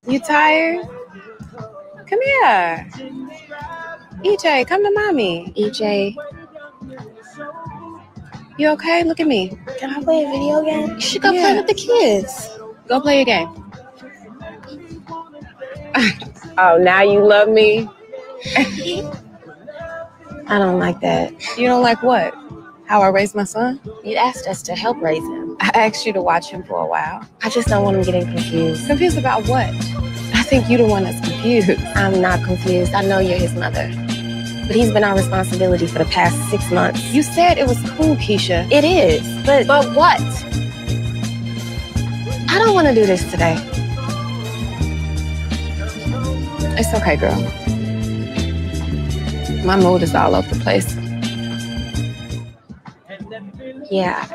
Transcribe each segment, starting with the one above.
You tired? Come here. EJ, come to mommy. EJ. You okay? Look at me. Can I play a video game? You should go play with the kids. Go play a game. Oh, now you love me? I don't like that. You don't like what? How I raised my son? You asked us to help raise him. I asked you to watch him for a while. I just don't want him getting confused. Confused about what? I think you're the one that's confused. I'm not confused. I know you're his mother. But he's been our responsibility for the past 6 months. You said it was cool, Keisha. It is, but what? I don't want to do this today. It's okay, girl. My mood is all over the place. Yeah,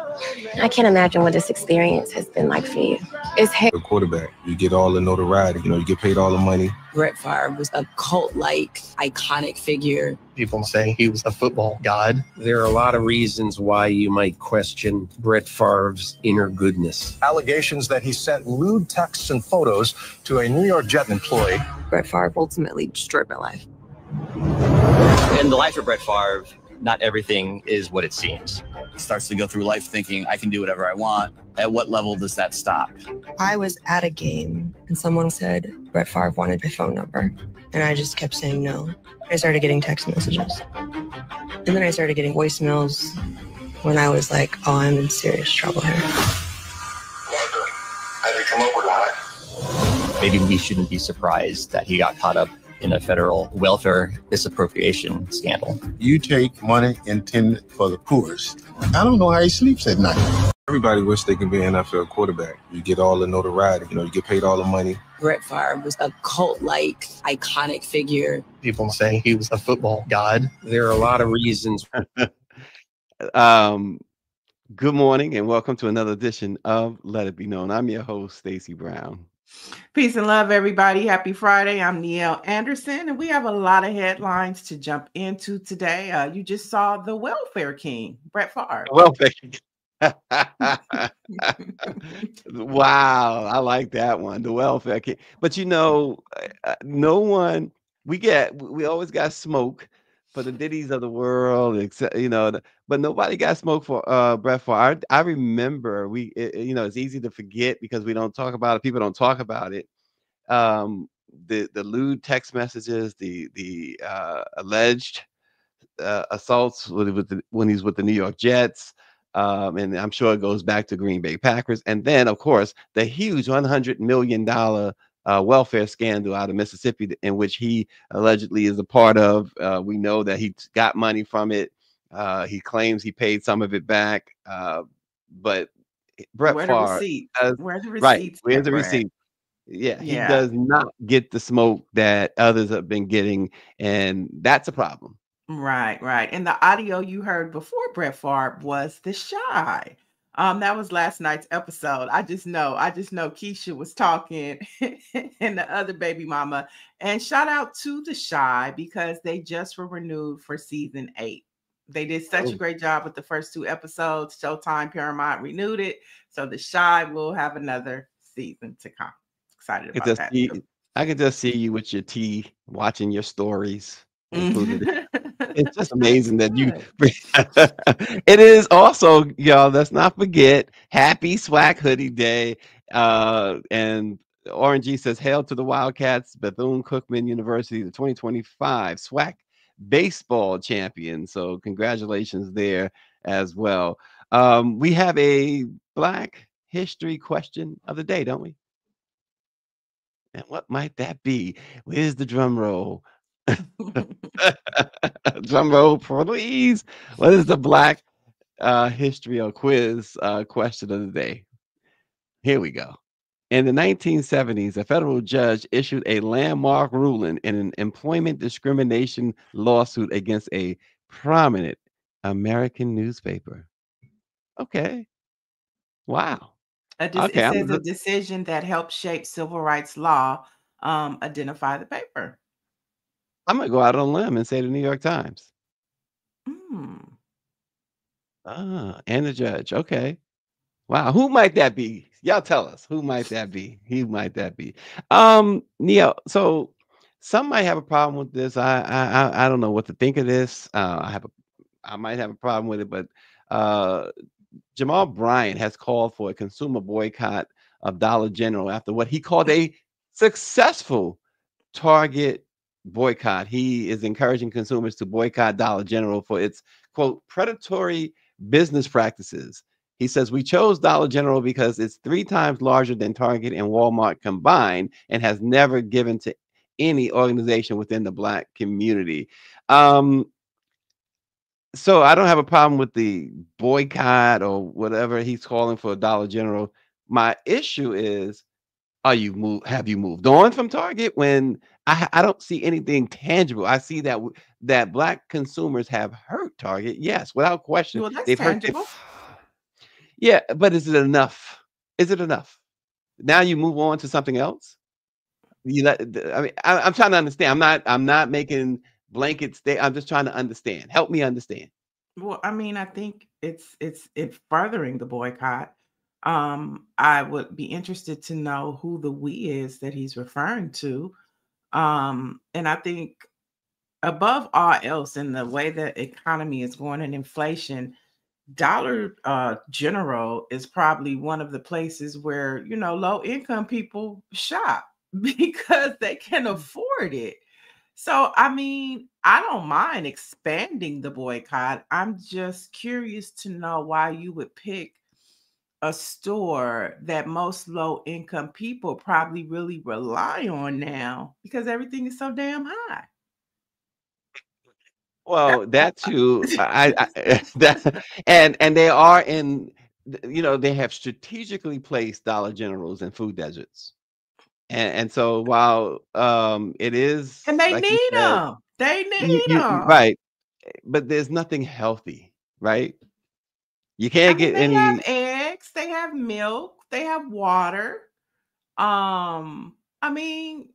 I can't imagine what this experience has been like for you. It's a quarterback. You get all the notoriety. You get paid all the money. Brett Favre was a cult-like, iconic figure. People say he was a football god. There are a lot of reasons why you might question Brett Favre's inner goodness. Allegations that he sent lewd texts and photos to a New York Jet employee. Brett Favre ultimately destroyed my life. In the life of Brett Favre, not everything is what it seems. He starts to go through life thinking, I can do whatever I want. At what level does that stop? I was at a game and someone said Brett Favre wanted my phone number. And I just kept saying no. I started getting text messages. And then I started getting voicemails when I was like, oh, I'm in serious trouble here. How did you come up with that? Maybe we shouldn't be surprised that he got caught up in a federal welfare misappropriation scandal. You take money intended for the poorest. I don't know how he sleeps at night. Everybody wish they could be an NFL quarterback. You get all the notoriety. You get paid all the money. Brett Favre was a cult-like, iconic figure. People say he was a football god. There are a lot of reasons. Good morning and welcome to another edition of Let It Be Known. I'm your host, Stacy Brown. Peace and love, everybody. Happy Friday. I'm Niele Anderson, and we have a lot of headlines to jump into today. You just saw the welfare king, Brett Favre. Welfare king. Wow, I like that one, the welfare king. But no one, we always got smoke for the Diddy's of the world, except, but nobody got smoke for Brett Favre. I remember it's easy to forget because we don't talk about it. People don't talk about it. The lewd text messages, the alleged assaults when he's with the New York Jets. And I'm sure it goes back to Green Bay Packers. And then, of course, the huge $100 million welfare scandal out of Mississippi, in which he allegedly is a part of. We know that he got money from it. He claims he paid some of it back. But Brett Favre, where's the receipts? Right? Where's the receipt? Yeah, he does not get the smoke that others have been getting, and that's a problem. Right. And the audio you heard before Brett Favre was The Shy. That was last night's episode. I just know Keisha was talking and the other baby mama. And shout out to The Shy because they just were renewed for season 8. They did such a great job with the first 2 episodes. Showtime, Paramount renewed it. So The Shy will have another season to come. Excited about that. I can just see you with your tea, watching your stories. It's just amazing that you it is also, y'all, let's not forget, happy SWAC hoodie day. And Orange says, hail to the Wildcats, Bethune-Cookman University, the 2025 SWAC baseball champion. So congratulations there as well. We have a Black history question of the day, don't we? And what might that be? Where's the drum roll? Drum roll, please. What is the Black history or quiz question of the day? Here we go. In the 1970s, a federal judge issued a landmark ruling in an employment discrimination lawsuit against a prominent American newspaper. Okay. Wow. It says a decision that helped shape civil rights law. Identify the paper. I'm going to go out on a limb and say the New York Times. And the judge. Okay. Wow, who might that be? Y'all tell us. Who might that be? Who might that be? Neil, so some might have a problem with this. I don't know what to think of this. I might have a problem with it, but uh Jamal Bryant has called for a consumer boycott of Dollar General after what he called a successful Target boycott. He is encouraging consumers to boycott Dollar General for its quote predatory business practices. He says we chose Dollar General because it's 3 times larger than Target and Walmart combined and has never given to any organization within the Black community. Um, so I don't have a problem with the boycott or whatever he's calling for Dollar General. My issue is, have you moved on from Target when I don't see anything tangible? I see that Black consumers have hurt Target. Yes, without question. Well, that's They've hurt tangible. Yeah, but is it enough? Is it enough? Now you move on to something else? I'm trying to understand. I'm not making blanket I'm just trying to understand. Help me understand. Well, I mean, I think it's furthering the boycott. I would be interested to know who the we is that he's referring to. And I think above all else, in the way the economy is going and inflation, Dollar General is probably one of the places where, low income people shop because they can afford it. So, I mean, I don't mind expanding the boycott. I'm just curious to know why you would pick a store that most low income people probably really rely on now because everything is so damn high. Well, that too, that and they are in, they have strategically placed Dollar Generals in food deserts, and so while it is And they like you need said, them. They need them. right, but there's nothing healthy, right? You I can't mean, get they have any. eggs, they have milk, they have water. I mean,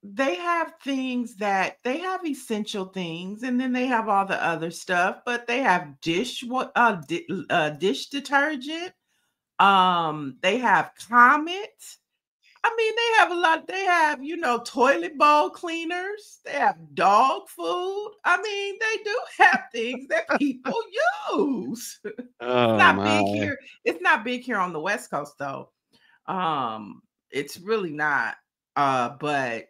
they have things that they have essential things, and then they have all the other stuff, but they have dish detergent. They have Comet. I mean, they have a lot. They have, toilet bowl cleaners. They have dog food. I mean, they do have things that people use. It's Oh not big my. here. It's not big here on the West Coast, though. It's really not. But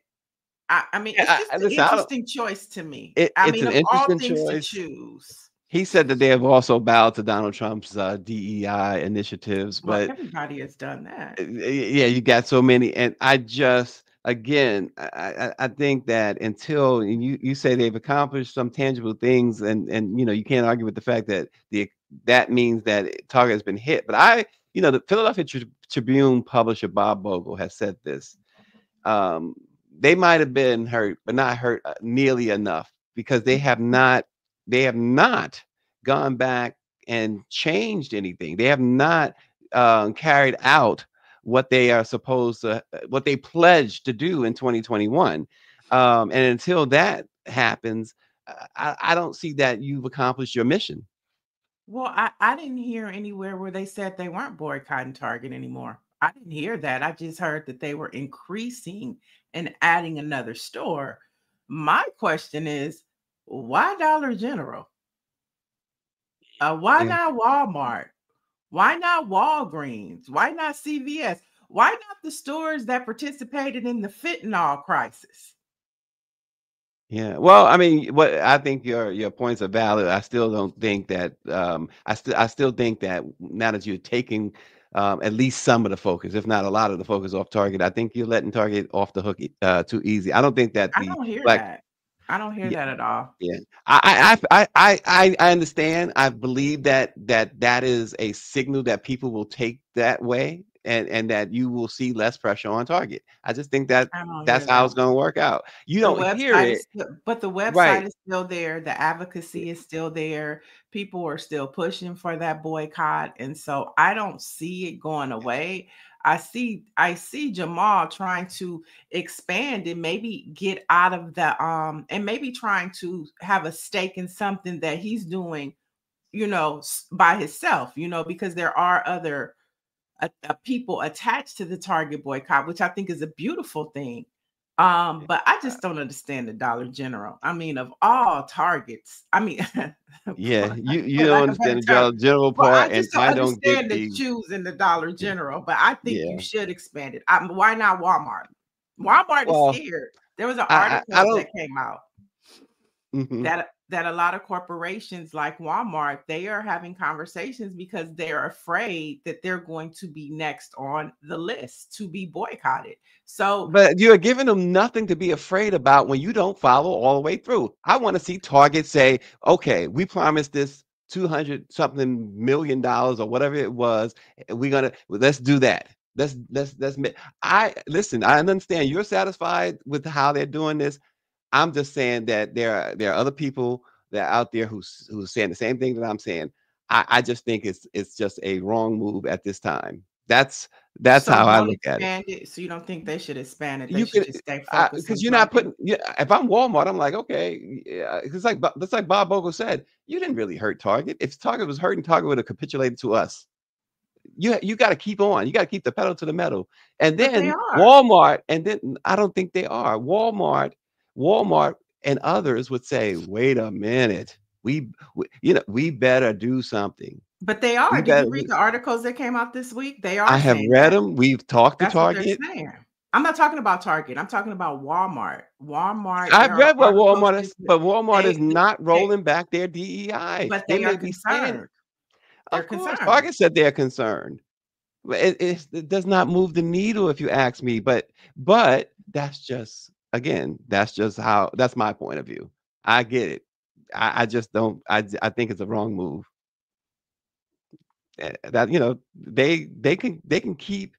I mean, it's Yeah, just an listen, I don't. interesting choice to me. I It's mean, an of all interesting things to choice. choose, He said that they have also bowed to Donald Trump's DEI initiatives, well, but everybody has done that. yeah, you got so many, and I just again, I think that until you say they've accomplished some tangible things, and you can't argue with the fact that that means that Target has been hit. But the Philadelphia Tribune publisher Bob Bogle has said this. Um, they might have been hurt, but not hurt nearly enough because they have not gone back and changed anything. They have not carried out what they are supposed to, what they pledged to do in 2021. And until that happens, I don't see that you've accomplished your mission. Well, I didn't hear anywhere where they said they weren't boycotting Target anymore. I didn't hear that. I just heard that they were increasing and adding another store. My question is, why Dollar General? Why Yeah. not Walmart? Why not Walgreens? Why not CVS? Why not the stores that participated in the fentanyl crisis? Yeah. Well, I mean, what I think your points are valid. I still don't think that I still think that now that you're taking at least some of the focus, if not a lot of the focus off Target, I think you're letting Target off the hook too easy. I don't think that I the don't hear black that. I don't hear yeah, that at all. yeah. I understand. I believe that is a signal that people will take that way and that you will see less pressure on Target. I just think that I don't that's hear how that. it's going to work out. You The don't hear website it, is still, but the website right? is still there. The advocacy is still there. People are still pushing for that boycott. And so I don't see it going away. I see Jamal trying to expand and maybe get out of the and maybe trying to have a stake in something that he's doing, by himself, because there are other people attached to the Target boycott, which I think is a beautiful thing. But I just don't understand the Dollar General. I mean, of all Targets, I mean, Yeah, you for don't lack of a better understand the term, general well, I part, and just don't I don't get understand the the shoes in the Dollar General, but I think yeah. you should expand it. Why not Walmart? Walmart is Well, scared. There was an I article don't. that came out Mhm. that a lot of corporations like Walmart, they are having conversations because they're afraid that they're going to be next on the list to be boycotted. So But you're giving them nothing to be afraid about when you don't follow all the way through. I want to see Target say, okay, we promised this 200 something million dollars or whatever it was. And let's do that. I listen, I understand you're satisfied with how they're doing this. I'm just saying that there are other people that are out there who's saying the same thing that I'm saying. I just think it's just a wrong move at this time. That's so how I don't look at it. expand it. So you don't think they should expand it. They You should can, just stay focused because on you're not Target. putting. Yeah, if I'm Walmart, I'm like, okay, yeah, it's like that's like Bob Bogle said. You didn't really hurt Target. If Target was hurting, Target would have capitulated to us. You got to keep on. You got to keep the pedal to the metal. And But they then are. Walmart, and then I don't think they are. Walmart, and others would say, wait a minute, we better do something. But they We are. Did better. you read the articles that came out this week? They I are have saying read that. them. We've talked to That's what they're Target. saying. I'm not talking about Target. I'm talking about Walmart. Walmart, I've there are read what articles Walmart is, but Walmart is not rolling back their DEI. but They they are may be saying, concerned. They're of course, concerned. Target said they're concerned. But it does not move the needle, if you ask me. But that's just that's my point of view. I get it. I just don't. I think it's a wrong move. That they can keep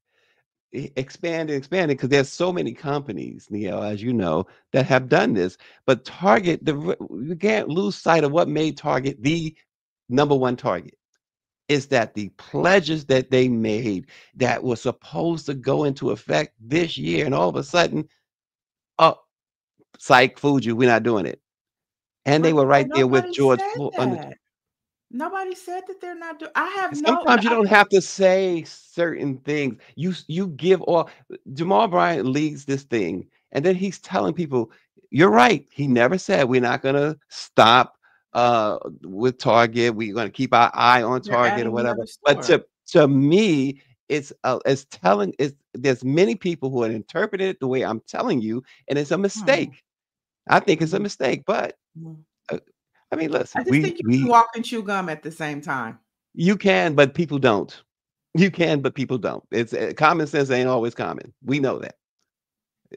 expanding because there's so many companies, Neil, as you know, that have done this. But Target, you can't lose sight of what made Target the number one Target. Is that the pledges that they made that were supposed to go into effect this year, and all of a sudden, oh, psych, fooled you, we're not doing it. And they But were right there with nobody George said Floyd. that. Nobody said that they're not doing. I have Sometimes you don't have to say certain things. You give all. Jamal Bryant leads this thing, and then he's telling people, "You're right." He never said we're not going to stop with Target. We're going to keep our eye on they're Target or adding whatever. another But store. to me, it's telling. There's many people who have interpreted it the way I'm telling you, and it's a mistake. I think it's a mistake. But uh, I mean, I listen, just think you can walk and chew gum at the same time. you can, but people don't. You can, but people don't. It's common sense ain't always common. We know that.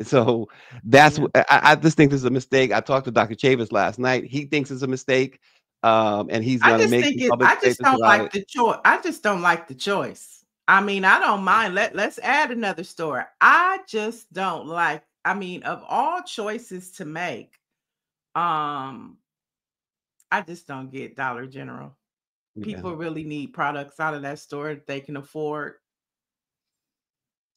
So that's Yeah. I just think this is a mistake. I talked to Dr. Chavis last night. He thinks it's a mistake, and he's I going to just make think some public I just statements don't about like it. the choice. I just don't like the choice. I mean, I don't mind. Let's add another store. I just don't like, I mean, of all choices to make, um, I just don't get Dollar General. Yeah, People really need products out of that store that they can afford,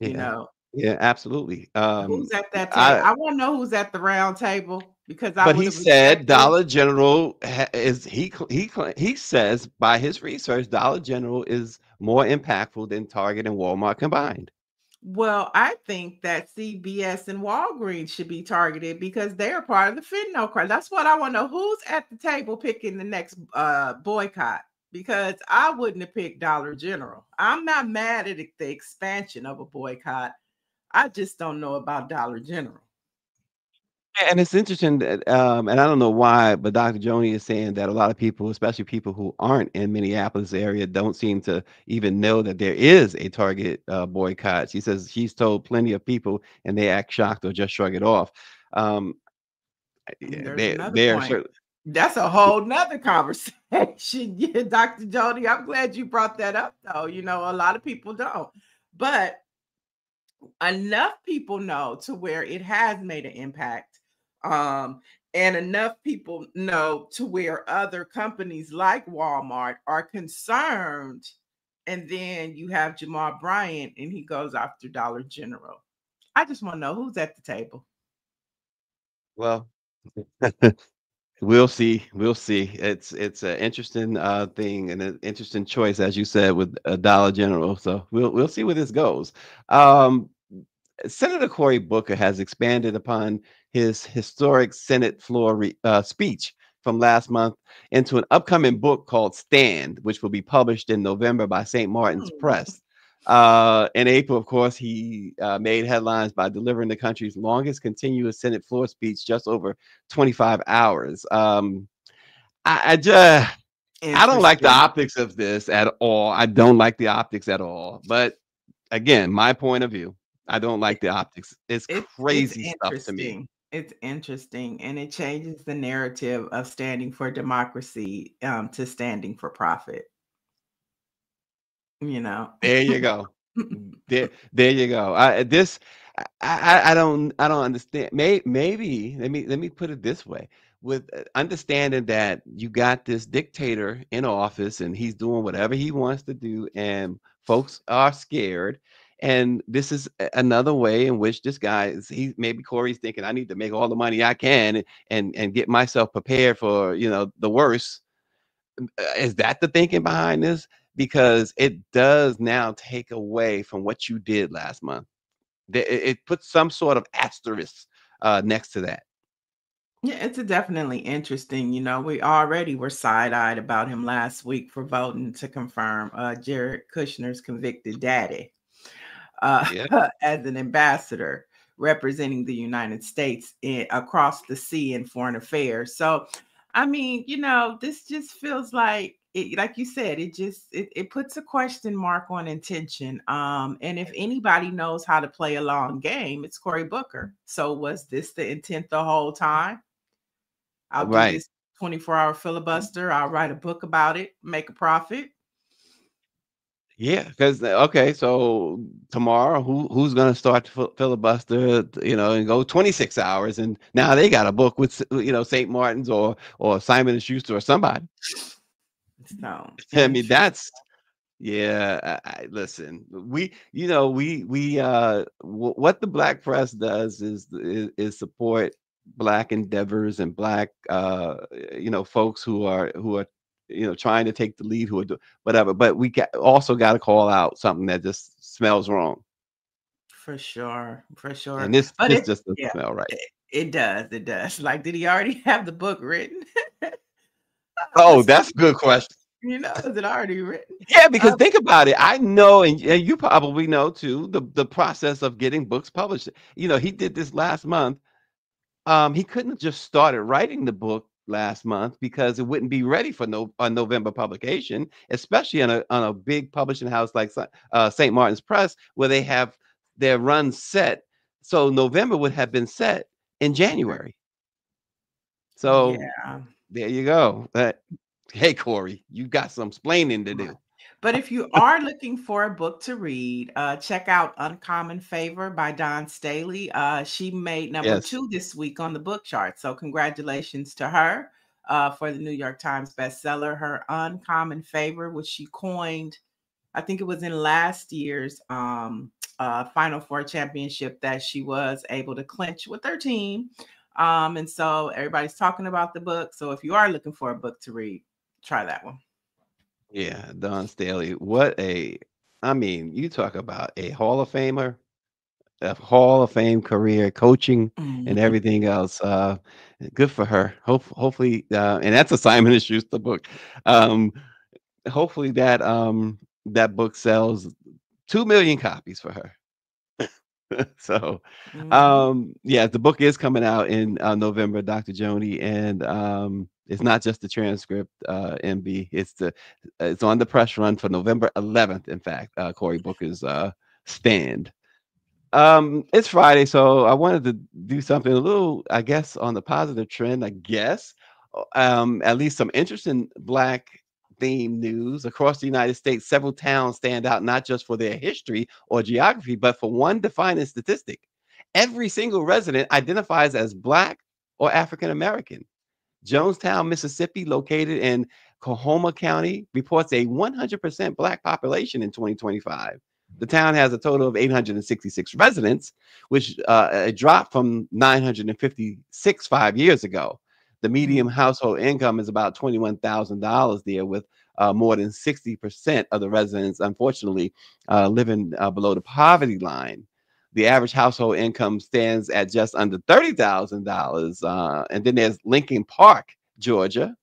you yeah, know. yeah, absolutely. Who's at that table? I I want to know who's at the round table because I But would he have said expected. Dollar General he says by his research Dollar General is more impactful than Target and Walmart combined. Well, I think that CVS and Walgreens should be targeted because they're part of the fentanyl crisis. That's what I want to know. Who's at the table picking the next boycott? Because I wouldn't have picked Dollar General. I'm not mad at the expansion of a boycott. I just don't know about Dollar General. And it's interesting that, and I don't know why, but Dr. Joni is saying that a lot of people, especially people who aren't in Minneapolis area, don't seem to even know that there is a Target boycott. She says she's told plenty of people, and they act shocked or just shrug it off. Um, And yeah, there's another they're point. certainly. That's a whole nother conversation. Yeah, Dr. Jody, I'm glad you brought that up, though. You know, a lot of people don't. But enough people know to where it has made an impact. And enough people know to where other companies like Walmart are concerned. And then you have Jamal Bryant and he goes after Dollar General. I just want to know who's at the table. Well, We'll see. We'll see. It's an interesting thing and an interesting choice, as you said, with a Dollar General. So we'll see where this goes. Um, Senator Cory Booker has expanded upon his historic Senate floor speech from last month into an upcoming book called Stand, which will be published in November by St. Martin's Press. In April, of course, he made headlines by delivering the country's longest continuous Senate floor speech, just over 25 hours. I just, I don't like the optics of this at all. I don't like the optics at all. But again, my point of view, I don't like the optics. It's crazy stuff to me. It's interesting, and it changes the narrative of standing for democracy to standing for profit. You know, there you go. There you go. I don't understand. Maybe let me put it this way: with understanding that you got this dictator in office and he's doing whatever he wants to do, and folks are scared. And this is another way in which this guy is. Maybe Corey's thinking, I need to make all the money I can and get myself prepared for the worst. Is that the thinking behind this? Because it does now take away from what you did last month. It puts some sort of asterisk next to that. Yeah, it's definitely interesting. You know, we already were side-eyed about him last week for voting to confirm Jared Kushner's convicted daddy as an ambassador representing the United States across the sea in foreign affairs. So, I mean, this just feels like, like you said, it puts a question mark on intention. And if anybody knows how to play a long game, it's Cory Booker. So was this the intent the whole time? I'll do this 24-hour filibuster. I'll write a book about it, make a profit. Yeah, because so tomorrow, who's going to start to filibuster, and go 26 hours, and now they got a book with St. Martin's or Simon and Schuster or somebody. So I mean, that's listen, what the Black press does is support Black endeavors and Black folks who are trying to take the lead, who are whatever. But we also got to call out something that just smells wrong. For sure. And this just doesn't smell right. It does. Like, did he already have the book written? Oh, that's a good question. Is it already written? Yeah, because think about it. I know, and you probably know too, the process of getting books published. He did this last month. He couldn't have just started writing the book last month because it wouldn't be ready for November publication, especially on a big publishing house like St. Martin's Press, where they have their run set. So November would have been set in January. So there you go. Hey, Corey, you got some explaining to do. But if you are looking for a book to read, check out Uncommon Favor by Dawn Staley. She made number 2 this week on the book chart. So congratulations to her for the New York Times bestseller, her Uncommon Favor, which she coined, I think it was in last year's Final Four championship that she was able to clinch with her team. And so everybody's talking about the book. So if you are looking for a book to read, try that one. Yeah, Dawn Staley. You talk about a Hall of Famer, a Hall of Fame career, coaching and everything else. Good for her. Hopefully, and that's a Simon & Schuster book. Hopefully that book sells 2 million copies for her. So, the book is coming out in November, Dr. Joni, and it's not just the transcript, MB. It's on the press run for November 11th. In fact, Cory Booker's Stand. It's Friday, so I wanted to do something a little, I guess, on the positive trend. I guess, at least some interesting Black themed news across the United States. Several towns stand out not just for their history or geography, but for one defining statistic: every single resident identifies as Black or African American. Jonestown, Mississippi, located in Coahoma County, reports a 100% Black population in 2025. The town has a total of 866 residents, which dropped from 956 5 years ago. The median household income is about $21,000 there, with more than 60% of the residents, unfortunately, living below the poverty line. The average household income stands at just under $30,000. And then there's Lincoln Park, Georgia,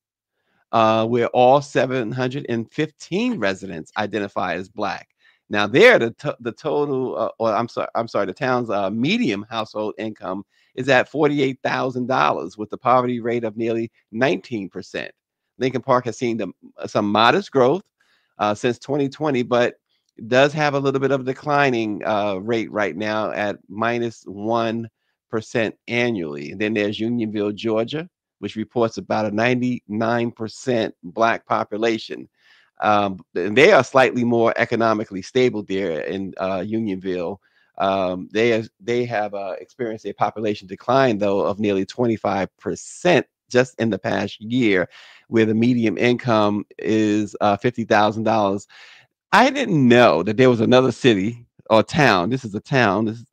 where all 715 residents identify as Black. Now, there, the total, or I'm sorry, the town's median household income is at $48,000, with the poverty rate of nearly 19%. Lincoln Park has seen some modest growth since 2020, but does have a little bit of a declining rate right now at -1% annually. And then there's Unionville, Georgia, which reports about a 99% Black population. And they are slightly more economically stable there in Unionville. They have experienced a population decline, though, of nearly 25% just in the past year, where the median income is $50,000. I didn't know that there was another city or town. This is a town. This is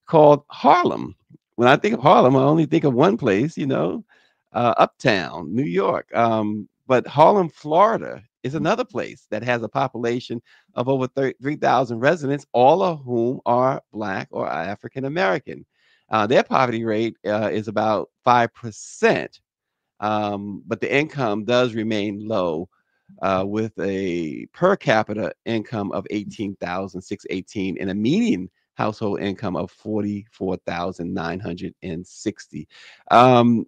called Harlem. When I think of Harlem, I only think of one place, Uptown, New York. But Harlem, Florida is another place that has a population of over 3,000 residents, all of whom are Black or African American. Their poverty rate is about 5%, but the income does remain low, with a per capita income of $18,618 and a median household income of $44,960.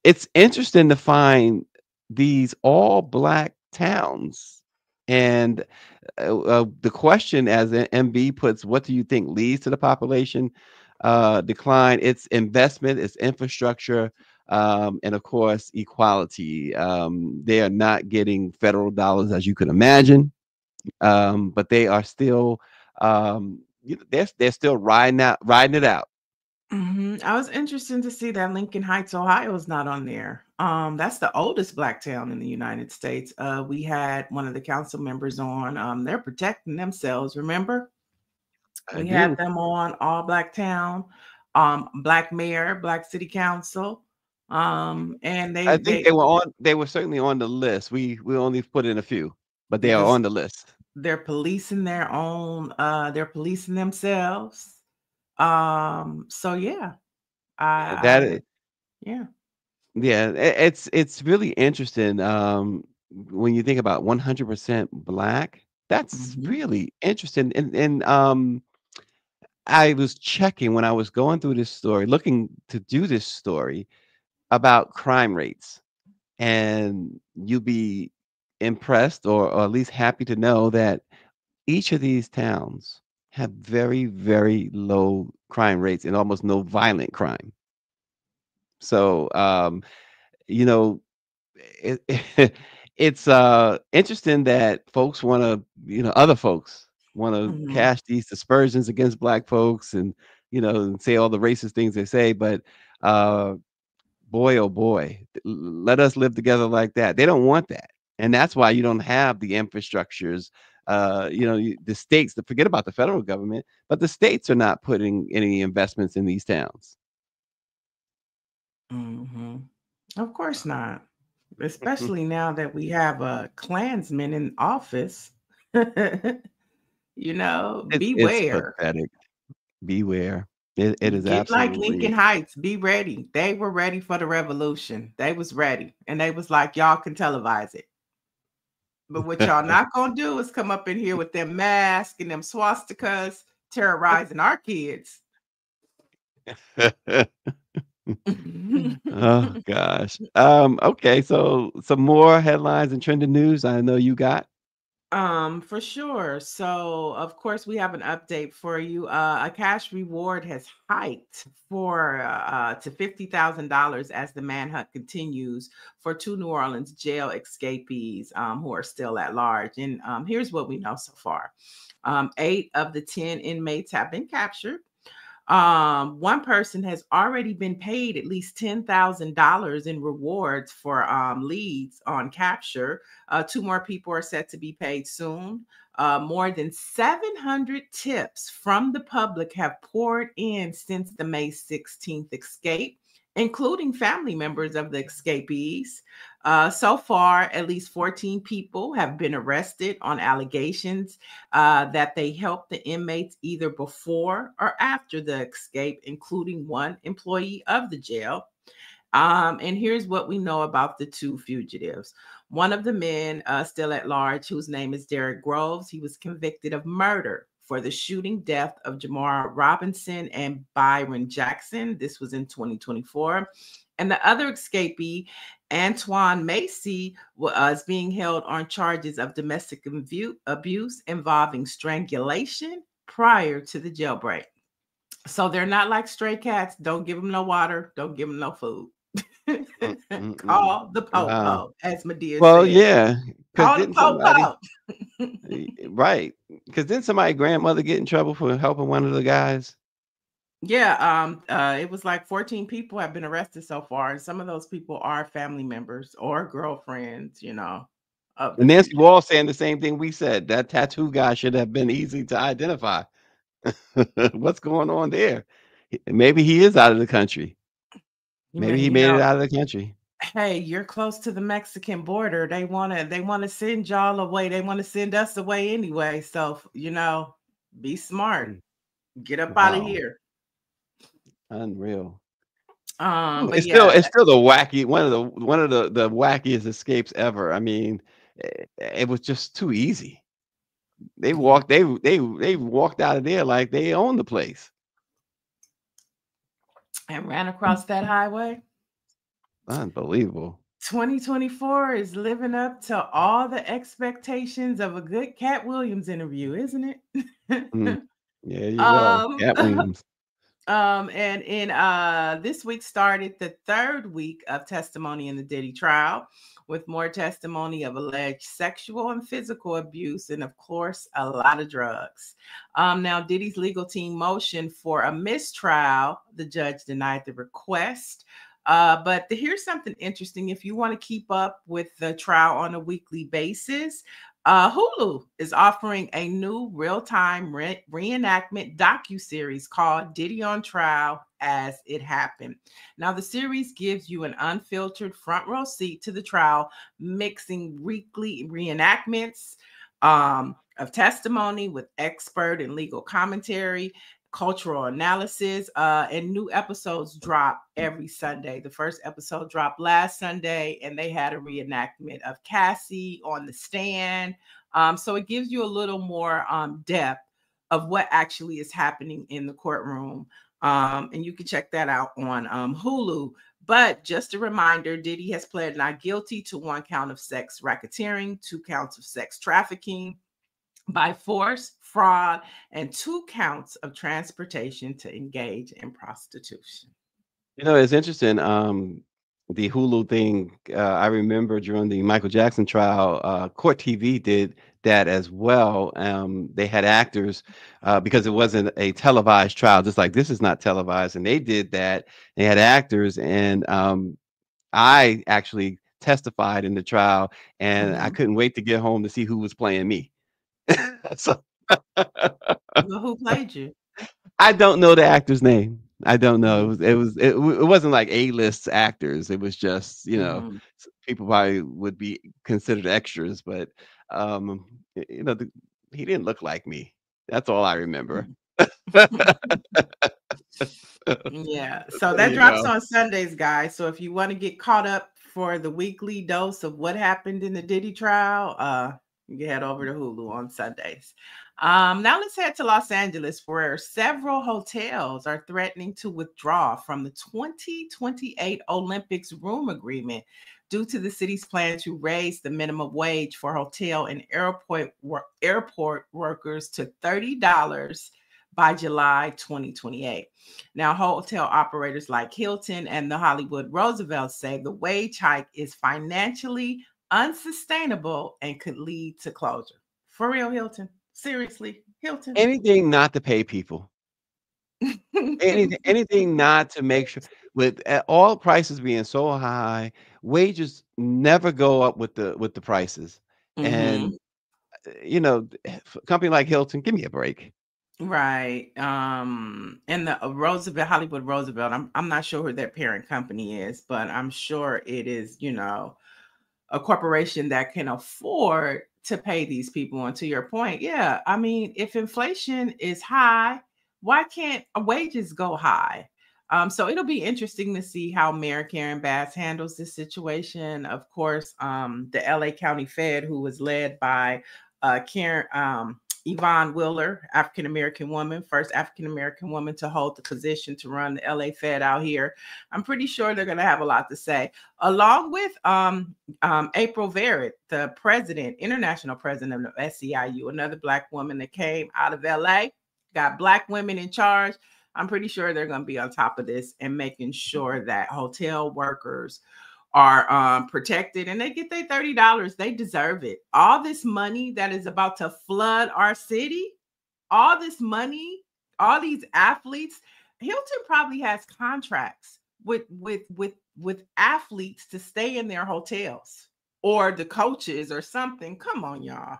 It's interesting to find these all Black towns, and the question, as MB puts, what do you think leads to the population decline? It's investment, it's infrastructure, and of course equality. They are not getting federal dollars, as you can imagine, but they are still they're still riding it out. I was interested to see that Lincoln Heights, Ohio is not on there. That's the oldest Black town in the United States. We had one of the council members on. They're protecting themselves, remember? We had them on, all Black town, Black mayor, Black city council. And I think they were certainly on the list. We only put in a few, but they are on the list. They're policing their own, they're policing themselves. So yeah, it's really interesting. When you think about 100% Black, that's really interesting. And I was checking when I was going through this story, looking to do this story about crime rates, and you'll be impressed, or at least happy to know that each of these towns have very, very low crime rates and almost no violent crime. So, it's interesting that folks want to, other folks want to cast these dispersions against Black folks, and and say all the racist things they say. But boy, oh boy, let us live together like that. They don't want that, and that's why you don't have the infrastructures. The states, to forget about the federal government, but the states are not putting any investments in these towns. Of course not, especially now that we have a Klansman in office. Beware. It's pathetic. Beware. It is Get like absolutely Lincoln Heights. Be ready. They were ready for the revolution. They was ready, and they was like, y'all can televise it. But what y'all not gonna do is come up in here with them masks and them swastikas terrorizing our kids. Oh gosh. Okay, so some more headlines and trending news I know you got. For sure. So of course we have an update for you. A cash reward has hiked to $50,000 as the manhunt continues for 2 New Orleans jail escapees who are still at large. And here's what we know so far. 8 of the 10 inmates have been captured. One person has already been paid at least $10,000 in rewards for leads on capture. 2 more people are set to be paid soon. More than 700 tips from the public have poured in since the May 16th escape, including family members of the escapees. So far, at least 14 people have been arrested on allegations that they helped the inmates either before or after the escape, including one employee of the jail. And here's what we know about the two fugitives. One of the men still at large, whose name is Derek Groves, he was convicted of murder for the shooting death of Jamar Robinson and Byron Jackson. This was in 2024. And the other escapee, Antoine Macy, was being held on charges of domestic abuse involving strangulation prior to the jailbreak. So they're not like stray cats. Don't give them no water. Don't give them no food. Call the po-po, as Medea said. Yeah. Call the po-po. Right. Because didn't somebody grandmother get in trouble for helping one of the guys? Yeah. It was like 14 people have been arrested so far, and some of those people are family members or girlfriends, you know. And Nancy Wall saying the same thing we said. That tattoo guy should have been easy to identify. What's going on there? Maybe he is out of the country. Maybe he made it out of the country. Hey, you're close to the Mexican border. They wanna send y'all away. They want to send us away anyway. So, you know, be smart. Get up out of here. Unreal. But it's still the wacky one of the wackiest escapes ever. I mean, it was just too easy. They walked out of there like they own the place and ran across that highway. Unbelievable. 2024 is living up to all the expectations of a good Cat Williams interview, isn't it? Yeah, you go. Cat Williams. And in this week started the third week of testimony in the Diddy trial, with more testimony of alleged sexual and physical abuse, and of course, a lot of drugs. Now, Diddy's legal team motioned for a mistrial. The judge denied the request. But here's something interesting. If you want to keep up with the trial on a weekly basis, Hulu is offering a new real-time reenactment docuseries called Diddy on Trial as It Happened. Now, the series gives you an unfiltered front row seat to the trial, mixing weekly reenactments of testimony with expert and legal commentary, cultural analysis, and new episodes drop every Sunday. The first episode dropped last Sunday, and they had a reenactment of Cassie on the stand. So it gives you a little more depth of what actually is happening in the courtroom. And you can check that out on Hulu. But just a reminder, Diddy has pled not guilty to 1 count of sex racketeering, 2 counts of sex trafficking by force, fraud, and 2 counts of transportation to engage in prostitution. You know, it's interesting. The Hulu thing, I remember during the Michael Jackson trial, Court TV did that as well. They had actors because it wasn't a televised trial, just like this is not televised, and they did that. They had actors, and I actually testified in the trial, and I couldn't wait to get home to see who was playing me. So Well, who played you? I don't know the actor's name. I don't know. It wasn't like A-list actors. It was just, you know, people probably would be considered extras, but you know, he didn't look like me. That's all I remember. Yeah. So that drops on Sundays, guys. So if you want to get caught up for the weekly dose of what happened in the Diddy trial, you can head over to Hulu on Sundays. Now let's head to Los Angeles, where several hotels are threatening to withdraw from the 2028 Olympics room agreement due to the city's plan to raise the minimum wage for hotel and airport workers to $30 by July 2028. Now, hotel operators like Hilton and the Hollywood Roosevelt say the wage hike is financially unsustainable and could lead to closure. For real, Hilton? Seriously, Hilton? Anything not to pay people. anything not to make sure, with all prices being so high, wages never go up with the prices. And you know, a company like Hilton, give me a break. Right. And the Roosevelt, Hollywood Roosevelt, I'm not sure who their parent company is, but I'm sure it is, a corporation that can afford to pay these people. And to your point, yeah, I mean, if inflation is high, why can't wages go high? So it'll be interesting to see how Mayor Karen Bass handles this situation. Of course, the LA County Fed, who was led by Karen Yvonne Wheeler, African American woman, first African American woman to hold the position to run the LA Fed out here. I'm pretty sure they're going to have a lot to say, along with April Verrett, the president, international president of SEIU, another Black woman that came out of LA, got Black women in charge. I'm pretty sure they're going to be on top of this and making sure that hotel workers are protected and they get their $30. They deserve it. All this money that is about to flood our city, all this money, all these athletes. Hilton probably has contracts with athletes to stay in their hotels, or the coaches or something. Come on, y'all.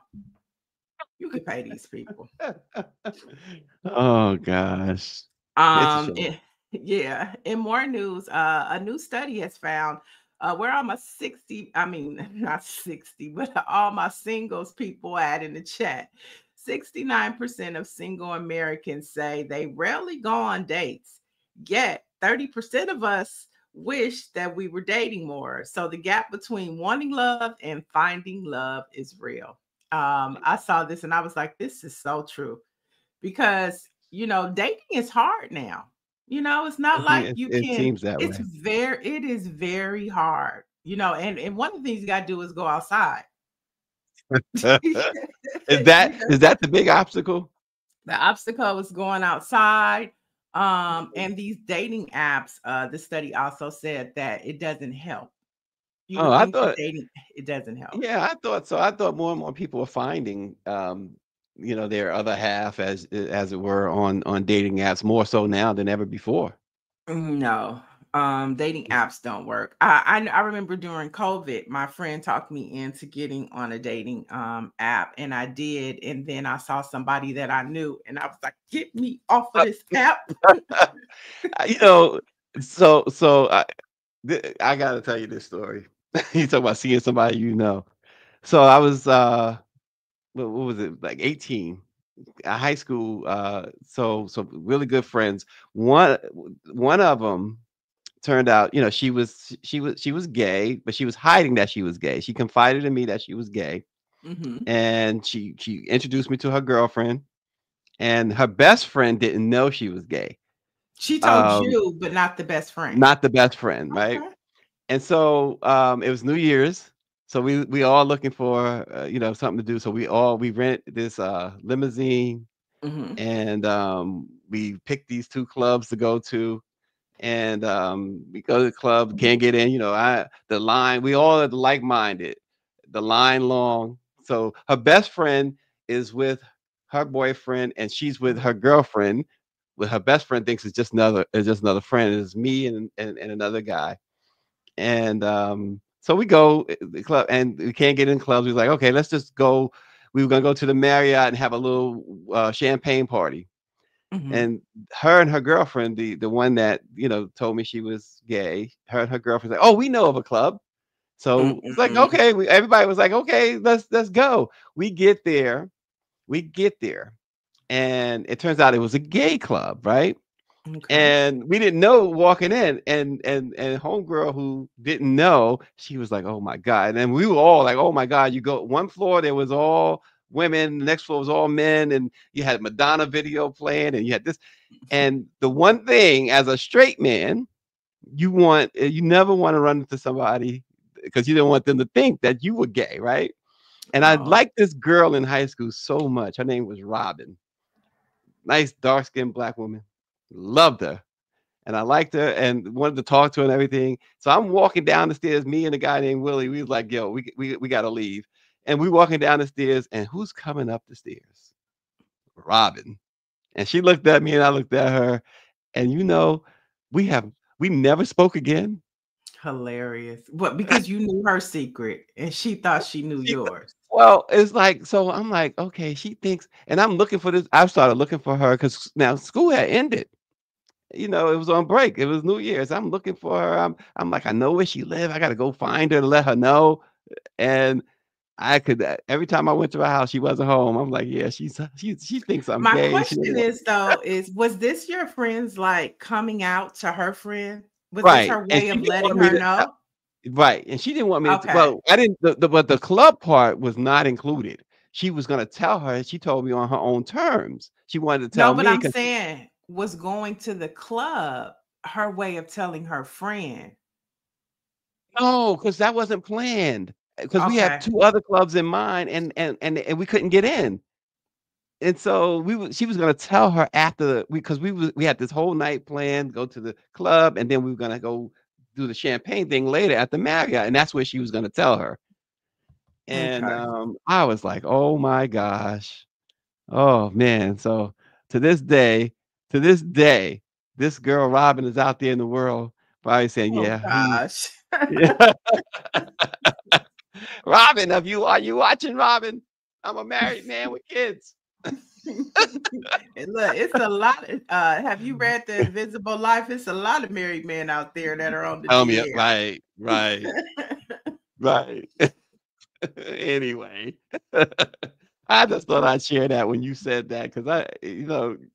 You could pay these people. Oh gosh. Yeah. In more news, a new study has found where all my 60, I mean, not 60, but all my singles people at in the chat. 69% of single Americans say they rarely go on dates, yet 30% of us wish that we were dating more. So the gap between wanting love and finding love is real. I saw this and I was like, this is so true, because dating is hard now. It's not like you It can, seems that way. it is very hard, and one of the things you got to do is go outside. Is that the big obstacle? The obstacle is going outside. And these dating apps, the study also said that it doesn't help. You would I think that thought, dating, it doesn't help. yeah, I thought so. I thought more and more people are finding, their other half, as it were, on dating apps, more so now than ever before. No, dating apps don't work. I remember during COVID, my friend talked me into getting on a dating app, and I did. And then I saw somebody that I knew, and I was like, "Get me off of this app." So I gotta tell you this story. You talk about seeing somebody you know. So I was what was it, like 18, high school. So really good friends. One of them turned out, she was gay, but she was hiding that she was gay. She confided in me that she was gay, and she introduced me to her girlfriend, and her best friend didn't know she was gay. She told you, but not the best friend. Not the best friend, right? Okay. And so it was New Year's, so we all looking for something to do. So we rent this limousine, and we picked these two clubs to go to, and we go to the club, can't get in. The line, we all are like-minded. The line long. So her best friend is with her boyfriend, and she's with her girlfriend. With her best friend thinks it's just another friend. It's me and another guy. And so we go the club, and we can't get in clubs. We was like, okay, let's just go. We were gonna go to the Marriott and have a little champagne party. And her girlfriend, the one that told me she was gay, her and her girlfriend like, oh, we know of a club. So it's like, okay, everybody was like, okay, let's go. We get there, and it turns out it was a gay club, right? Okay. And we didn't know walking in, and homegirl who didn't know, she was like, oh my God. And then we were all like, oh my God. You go one floor, there was all women, the next floor was all men, and you had Madonna video playing, and you had this. And the one thing, as a straight man, you never want to run into somebody, because you don't want them to think that you were gay, right? And I liked this girl in high school so much. Her name was Robin. Nice dark-skinned Black woman. Loved her. And I liked her and wanted to talk to her and everything. So I'm walking down the stairs, me and a guy named Willie. We was like, yo, we got to leave. And we walking down the stairs, and who's coming up the stairs? Robin. And she looked at me, and I looked at her. And we never spoke again. Hilarious. What? Because you knew her secret, and she thought she knew yours. Well, it's like, so I'm like, okay, she thinks, and I'm looking for this. I started looking for her because now school had ended. You know, it was on break. It was New Year's. I'm looking for her. I'm like, I know where she live. I got to go find her to let her know. And I could every time I went to her house, she wasn't home. I'm like, yeah, she thinks I'm My gay. question is though, was this your friend's like coming out to her friend? Was this Right, her and way she of didn't letting want me her to know? right, and she didn't want me to. Okay. Well, I didn't. But the club part was not included. She was gonna tell her. She told me on her own terms. She wanted to No, tell but me I'm because saying was going to the club her way of telling her friend. no, because that wasn't planned. Because we had Okay. 2 other clubs in mind, and we couldn't get in. And so she was gonna tell her after because we had this whole night planned, go to the club, and then we were gonna go do the champagne thing later at the Marriott, and that's where she was gonna tell her. And Okay. I was like, oh my gosh. Oh man. So to this day, to this day, this girl Robin is out there in the world probably saying, Oh yeah, gosh. yeah. Robin, are you watching Robin? I'm a married man with kids. And look, it's a lot. Have you read The Invisible Life? It's a lot of married men out there that are on the Tell me, DL. right, right, right. Anyway, I just thought I'd share that when you said that because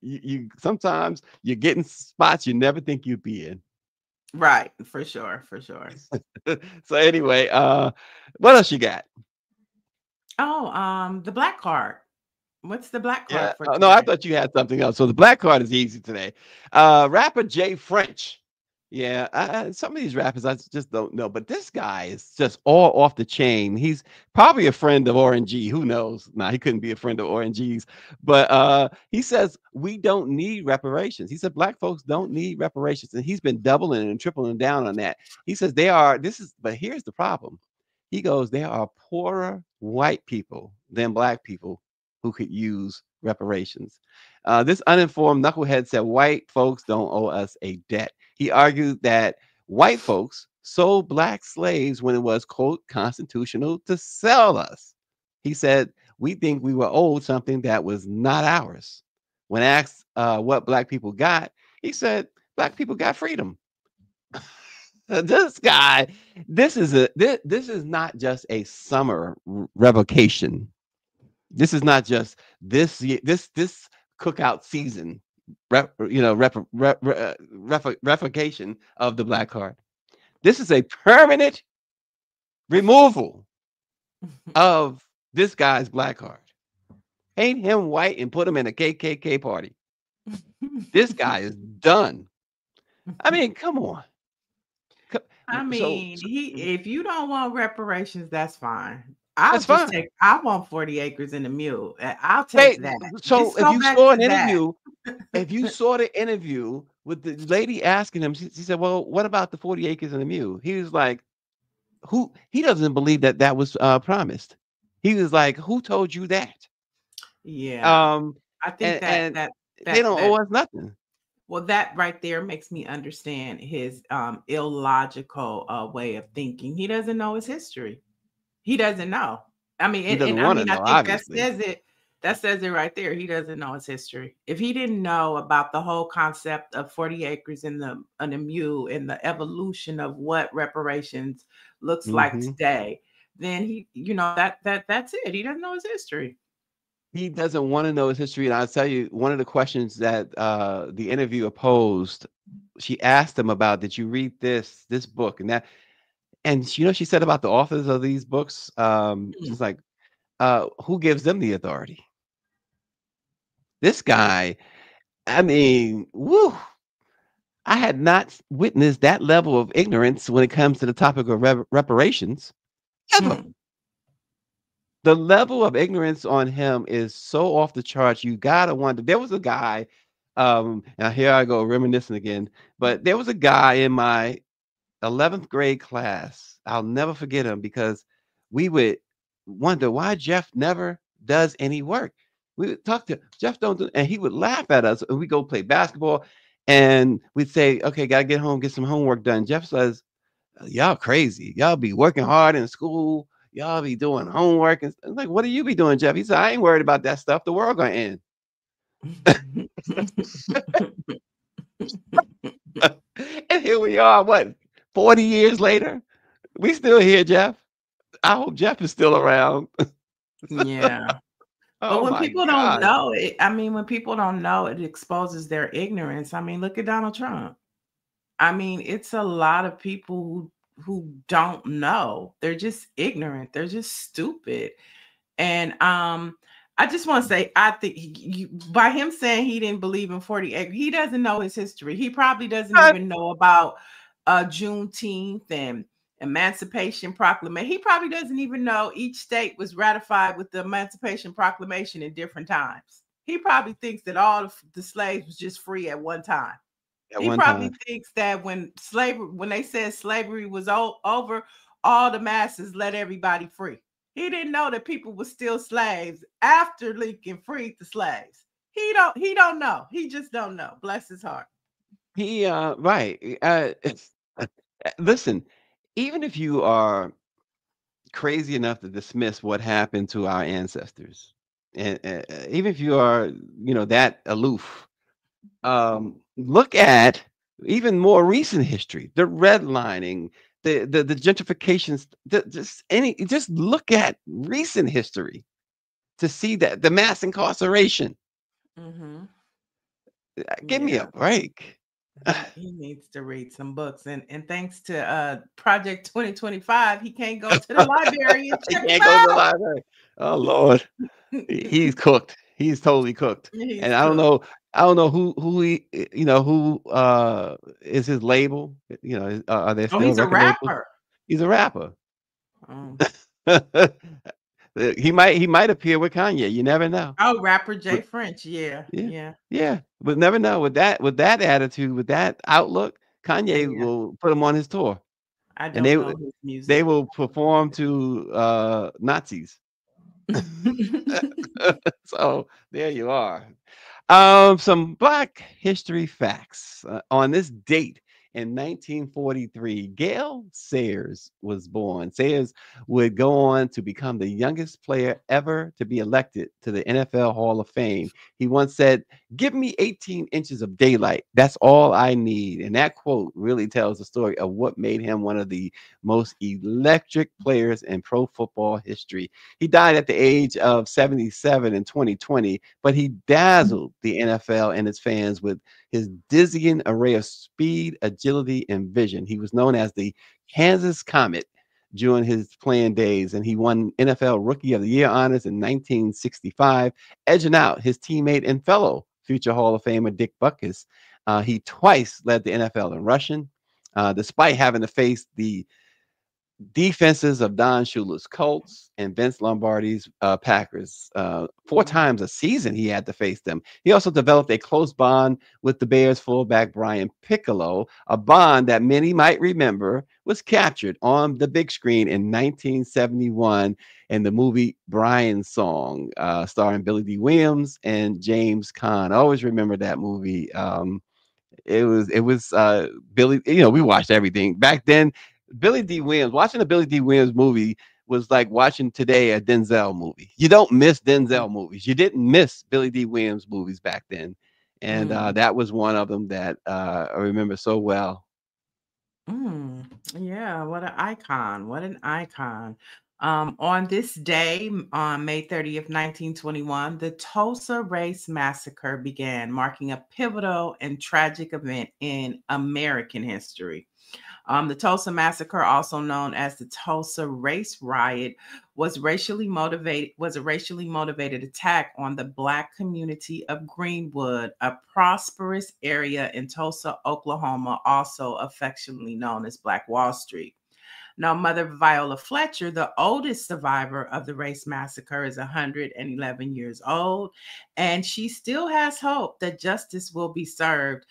you sometimes you're getting spots you never think you'd be in. Right, for sure, for sure. So anyway, what else you got? Oh, the black card. What's the black Yeah. card for Oh, no, I today? thought you had something else. So the black card is easy today. Rapper Jay French. Yeah, some of these rappers I just don't know, but this guy is just all off the chain. He's probably a friend of RNG. Who knows? Nah, he couldn't be a friend of RNG's. But he says we don't need reparations. He said black folks don't need reparations, and he's been doubling and tripling down on that. He says they are. But here's the problem. He goes, there are poorer white people than black people who could use reparations. This uninformed knucklehead said white folks don't owe us a debt. He argued that white folks sold black slaves when it was, quote, constitutional to sell us. He said, we think we were owed something that was not ours. When asked what black people got, he said, black people got freedom. This guy, this is not just a summer revocation. This is not just this cookout season, revocation of the black card. This is a permanent removal of this guy's black card. Paint him white and put him in a KKK party. This guy is done. I mean, come on. I mean, So if you don't want reparations, that's fine. I'll that's just fine. take. I want 40 acres and a mule. I'll Hey, take that. so Just if go you back saw to an that. interview, if you saw the interview with the lady asking him, she said, "Well, what about the 40 acres and a mule?" He was like, "Who?" He doesn't believe that was promised. He was like, "Who told you that?" Yeah, I think And they don't owe us nothing. well, that right there makes me understand his illogical way of thinking. He doesn't know his history. He doesn't know. I mean, He doesn't and I want to mean, I know, think that obviously. says it. That says it right there. He doesn't know his history. If he didn't know about the whole concept of 40 acres in the mule and the evolution of what reparations looks like Mm-hmm. today, then that's it. He doesn't know his history. He doesn't want to know his history. And I'll tell you, one of the questions that the interviewer posed, she asked him about, did you read this book and that? And she said about the authors of these books, she's like, who gives them the authority? This guy, I mean, woo, I had not witnessed that level of ignorance when it comes to the topic of reparations ever. The level of ignorance on him is so off the charts. You gotta wonder. There was a guy, now here I go reminiscing again, but there was a guy in my 11th grade class. I'll never forget him because we would wonder why Jeff never does any work. We would talk to Jeff, don't do, and he would laugh at us. And we go play basketball, and we'd say, "Okay, gotta get home, get some homework done." Jeff says, "Y'all crazy. Y'all be working hard in school. y'all be doing homework and like, what do you be doing, Jeff? He said, I ain't worried about that stuff. The world gonna end. And here we are, what, 40 years later? We still here, Jeff. I hope Jeff is still around. Yeah. But Oh when my people don't God. know it, I mean, when people don't know, it exposes their ignorance. I mean, look at Donald Trump. I mean, it's a lot of people who don't know. They're just ignorant. They're just stupid. And I just want to say, I think by him saying he didn't believe in 48, he doesn't know his history. He probably doesn't even know about Juneteenth and Emancipation Proclamation. He probably doesn't even know each state was ratified with the Emancipation Proclamation in different times. He probably thinks that all of the slaves was just free at one time. He probably thinks that when they said slavery was over, all the masses let everybody free. He didn't know that people were still slaves after Lincoln freed the slaves. He don't know. He just don't know. Bless his heart. He right. Listen, even if you are crazy enough to dismiss what happened to our ancestors, and even if you are, that aloof, look at even more recent history, the redlining, the gentrifications, just look at recent history to see that the mass incarceration. Mm-hmm. Give me a break. He needs to read some books, and thanks to Project 2025, he can't go to the library and check Can't go to the library. Oh Lord, he's cooked. He's totally cooked. And I don't know who he, who is his label. Are there still he's a record labels? rapper. He's a rapper. He might appear with Kanye. You never know. Oh, rapper Jay French. Yeah. But never know with that attitude, with that outlook, Kanye will put him on his tour. I don't know his music. They will perform to Nazis. So there you are. Some Black history facts. On this date in 1943, Gale Sayers was born. Sayers would go on to become the youngest player ever to be elected to the NFL Hall of Fame. He once said, "Give me 18 inches of daylight. That's all I need." And that quote really tells the story of what made him one of the most electric players in pro football history. He died at the age of 77 in 2020, but he dazzled the NFL and its fans with his dizzying array of speed, agility, and vision. He was known as the Kansas Comet during his playing days, and he won NFL Rookie of the Year honors in 1965, edging out his teammate and fellow future Hall of Famer Dick Butkus. He twice led the NFL in rushing, despite having to face the defenses of Don Shula's Colts and Vince Lombardi's Packers. 4 times a season he had to face them. He also developed a close bond with the Bears fullback Brian Piccolo, a bond that many might remember was captured on the big screen in 1971 in the movie Brian's Song, starring Billy D. Williams and James Caan. I always remember that movie. It was Billy, we watched everything back then. Billy D. Williams, watching a Billy D. Williams movie was like watching today a Denzel movie. You don't miss Denzel movies. You didn't miss Billy D. Williams movies back then. And that was one of them that I remember so well. Yeah, what an icon. What an icon. On this day, on May 30th, 1921, the Tulsa Race Massacre began, marking a pivotal and tragic event in American history. The Tulsa Massacre, also known as the Tulsa Race Riot, was a racially motivated attack on the Black community of Greenwood, a prosperous area in Tulsa, Oklahoma, also affectionately known as Black Wall Street. Now, Mother Viola Fletcher, the oldest survivor of the race massacre, is 111 years old, and she still has hope that justice will be served.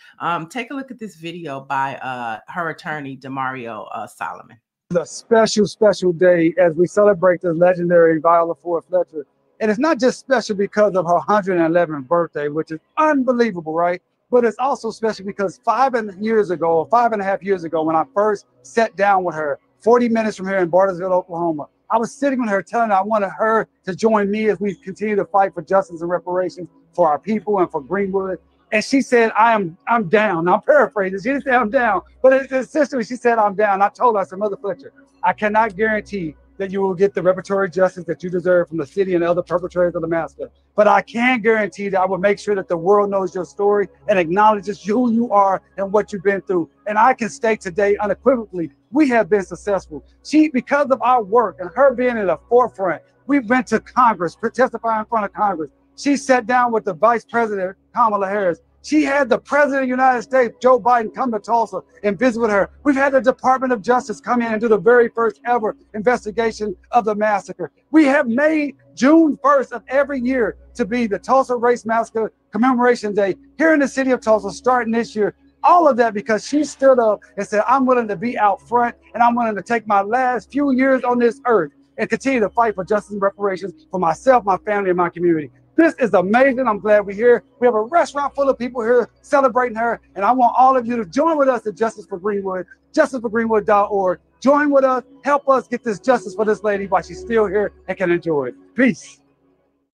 Take a look at this video by her attorney, Demario Solomon. It's a special, special day as we celebrate the legendary Viola Ford Fletcher. And it's not just special because of her 111th birthday, which is unbelievable, right? But it's also special because 5.5 years ago, when I first sat down with her, 40 minutes from here in Bartlesville, Oklahoma, I was sitting with her telling her I wanted her to join me as we continue to fight for justice and reparations for our people and for Greenwood. And she said, I'm down. Now, I'm paraphrasing. She didn't say I'm down, but essentially she said, I'm down. I told her, I said, Mother Fletcher, I cannot guarantee that you will get the reparatory justice that you deserve from the city and the other perpetrators of the massacre. But I can guarantee that I will make sure that the world knows your story and acknowledges who you are and what you've been through. And I can state today unequivocally, we have been successful. Because of our work and her being in the forefront, we went to Congress, testifying in front of Congress. She sat down with the Vice President, Kamala Harris. She had the President of the United States, Joe Biden, come to Tulsa and visit with her. We've had the Department of Justice come in and do the very first ever investigation of the massacre. We have made June 1st of every year to be the Tulsa Race Massacre Commemoration Day here in the city of Tulsa starting this year. All of that because she stood up and said, I'm willing to be out front and I'm willing to take my last few years on this earth and continue to fight for justice and reparations for myself, my family, and my community. This is amazing. I'm glad we're here. We have a restaurant full of people here celebrating her. And I want all of you to join with us at Justice for Greenwood, justiceforgreenwood.org. Join with us. Help us get this justice for this lady while she's still here and can enjoy it. Peace.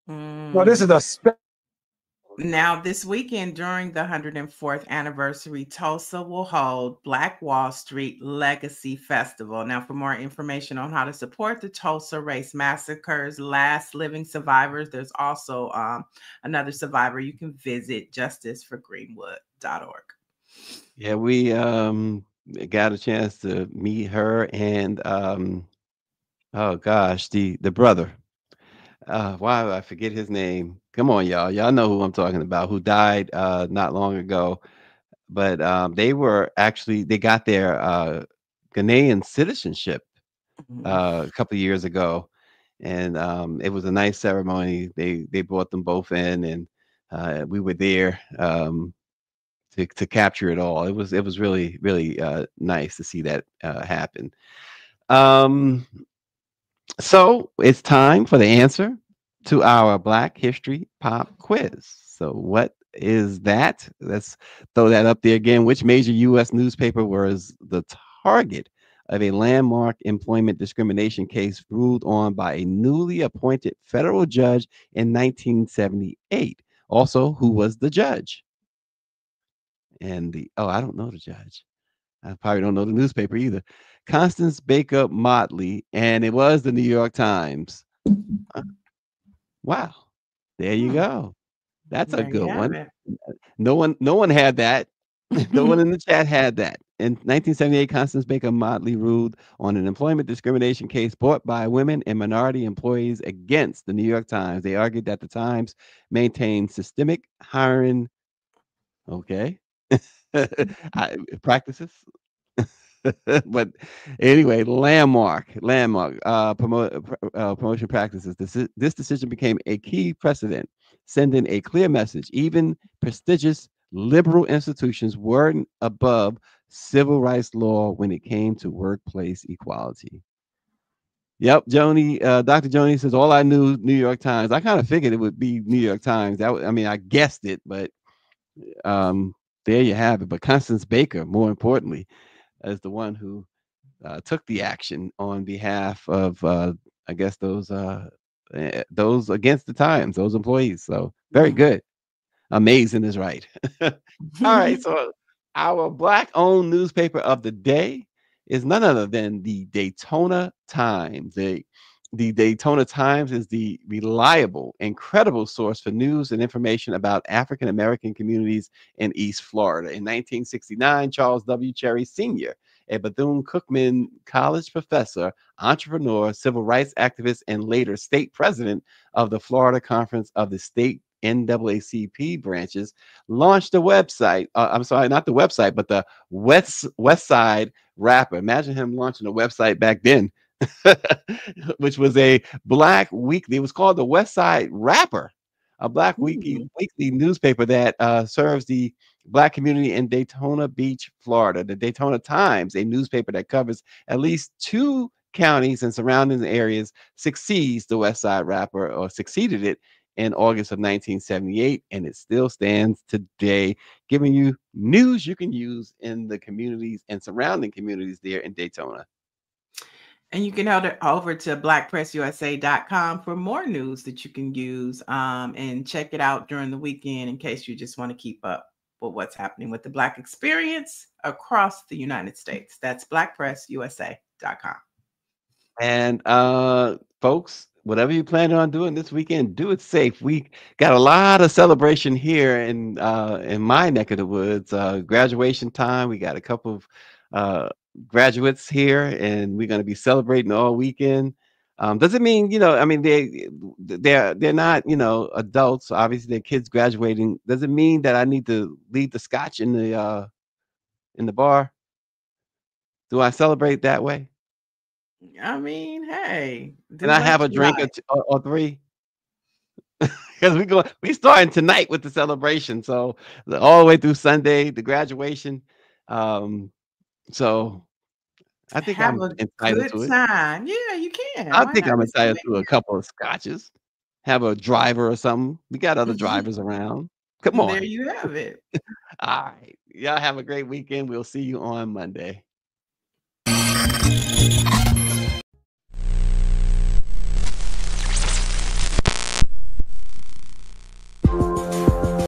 Well, this is a Now, this weekend during the 104th anniversary, Tulsa will hold Black Wall Street Legacy Festival. Now, for more information on how to support the Tulsa Race Massacre's last living survivors, there's also another survivor. You can visit justiceforgreenwood.org. Yeah, we got a chance to meet her and oh gosh, the brother. Why do I forget his name? Come on, y'all. Y'all know who I'm talking about, who died not long ago. But they got their Ghanaian citizenship a couple of years ago. And it was a nice ceremony. They brought them both in and we were there to capture it all. It was really, really nice to see that happen. So it's time for the answer to our Black History Pop quiz. So what is that? Let's throw that up there again. Which major U.S. newspaper was the target of a landmark employment discrimination case ruled on by a newly appointed federal judge in 1978? Also, who was the judge? And I don't know the judge. I probably don't know the newspaper either. Constance Baker Motley, and it was the New York Times. Wow. There you go. That's a good one. No one had that. No one in the chat had that. In 1978, Constance Baker Motley ruled on an employment discrimination case brought by women and minority employees against the New York Times. They argued that the Times maintained systemic hiring practices. But anyway, landmark promotion practices. This decision became a key precedent, sending a clear message. Even prestigious liberal institutions weren't above civil rights law when it came to workplace equality. Yep, Joni, Dr. Joni says, all I knew, New York Times. I kind of figured it would be New York Times. I guessed it, but there you have it. But Constance Baker, more importantly, as the one who took the action on behalf of, I guess, those against the Times, those employees. So very good. Amazing is right. All right. So our Black-owned newspaper of the day is none other than the Daytona Times. The Daytona Times is the reliable and credible source for news and information about African American communities in East Florida. In 1969, Charles W. Cherry Sr., a Bethune-Cookman College professor, entrepreneur, civil rights activist, and later state president of the Florida Conference of the State NAACP branches, launched a website. I'm sorry, not the website, but the West Side Rapper. Imagine him launching a website back then. Which was a Black weekly. It was called the West Side Rapper, a Black weekly newspaper that serves the Black community in Daytona Beach, Florida. The Daytona Times, a newspaper that covers at least 2 counties and surrounding areas, succeeded it in August of 1978, and it still stands today, giving you news you can use in the communities and surrounding communities there in Daytona. And you can head over to BlackPressUSA.com for more news that you can use and check it out during the weekend in case you just want to keep up with what's happening with the Black experience across the United States. That's BlackPressUSA.com. And folks, whatever you plan on doing this weekend, do it safe. We got a lot of celebration here in my neck of the woods. Graduation time. We got a couple of graduates here, and we're going to be celebrating all weekend. Doesn't mean, I mean, they're not, adults. Obviously, they're kids graduating. Doesn't mean that I need to leave the scotch in the bar. Do I celebrate that way? I mean, hey, Can I have a drink or three? Because we starting tonight with the celebration, so all the way through Sunday, the graduation. So I think I'm entitled to it. Time. Yeah, you can. I think I'm entitled to a couple of scotches. Have a driver or something. We got other drivers around. Come on. There you have it. All right. Y'all have a great weekend. We'll see you on Monday.